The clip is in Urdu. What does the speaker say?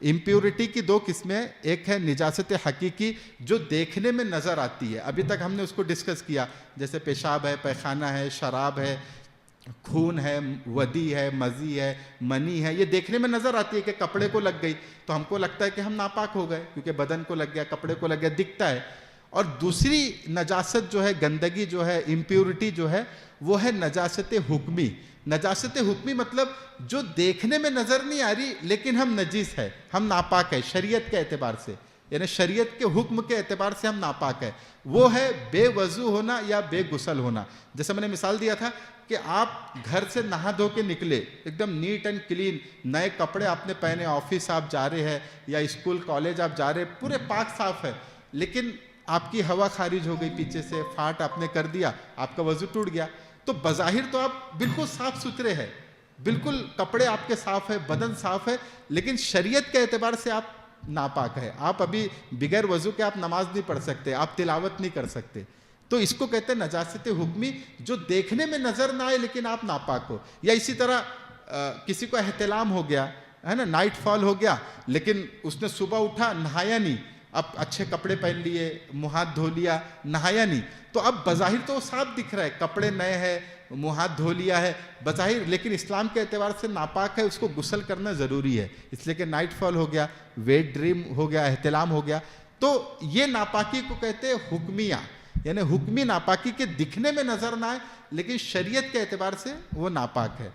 امپیورٹی کی دو قسمیں، ایک ہے نجاست حقیقی جو دیکھنے میں نظر آتی ہے، ابھی تک ہم نے اس کو ڈسکس کیا، جیسے پیشاب ہے، پیخانہ ہے، شراب ہے، خون ہے، ودی ہے، مزی ہے، منی ہے، یہ دیکھنے میں نظر آتی ہے کہ کپڑے کو لگ گئی تو ہم کو لگتا ہے کہ ہم ناپاک ہو گئے کیونکہ بدن کو لگ گیا، کپڑے کو لگ گیا، دکھتا ہے۔ اور دوسری نجاست جو ہے، گندگی جو ہے، امپیورٹی جو ہے، وہ ہے نجاست حکمی۔ نجاست حکمی مطلب جو دیکھنے میں نظر نہیں آ رہی لیکن ہم نجیس ہے، ہم ناپاک ہے شریعت کے اعتبار سے، یعنی شریعت کے حکم کے اعتبار سے ہم ناپاک ہے، وہ ہے بے وضو ہونا یا بے غسل ہونا۔ جیسے میں نے مثال دیا تھا کہ آپ گھر سے نہا دھو کے نکلے ایک دم نیٹ اینڈ کلین، نئے کپڑے آپ نے پہنے، آفس آپ جا رہے ہیں یا اسکول کالج آپ جا رہے، پورے پاک صاف ہے، لیکن آپ کی ہوا خارج ہو گئی پیچھے سے، فاٹ آپ نے کر دیا، آپ کا وضو ٹوٹ گیا، تو بظاہر تو آپ بالکل صاف ستھرے ہیں، بالکل کپڑے آپ کے صاف ہے، بدن صاف ہے، لیکن شریعت کے اعتبار سے آپ ناپاک ہے، آپ ابھی بغیر وضو کے آپ نماز نہیں پڑھ سکتے، آپ تلاوت نہیں کر سکتے۔ تو اس کو کہتے ہیں نجاست حکمی، جو دیکھنے میں نظر نہ آئے لیکن آپ ناپاک ہو۔ یا اسی طرح کسی کو احتلام ہو گیا ہے نا، نائٹ فال ہو گیا، لیکن اس نے صبح اٹھا نہایا نہیں، اب اچھے کپڑے پہن لیے، منہ ہاتھ دھو لیا، نہایا نہیں، تو اب بظاہر تو صاف دکھ رہا ہے، کپڑے نئے ہیں، منہ ہاتھ دھو لیا ہے بظاہر، لیکن اسلام کے اعتبار سے ناپاک ہے، اس کو غسل کرنا ضروری ہے، اس لیے کہ نائٹ فال ہو گیا، ویٹ ڈریم ہو گیا، احتلام ہو گیا۔ تو یہ ناپاکی کو کہتے ہیں حکمیہ، یعنی حکمی ناپاکی کے دکھنے میں نظر نہ آئے لیکن شریعت کے اعتبار سے وہ ناپاک ہے۔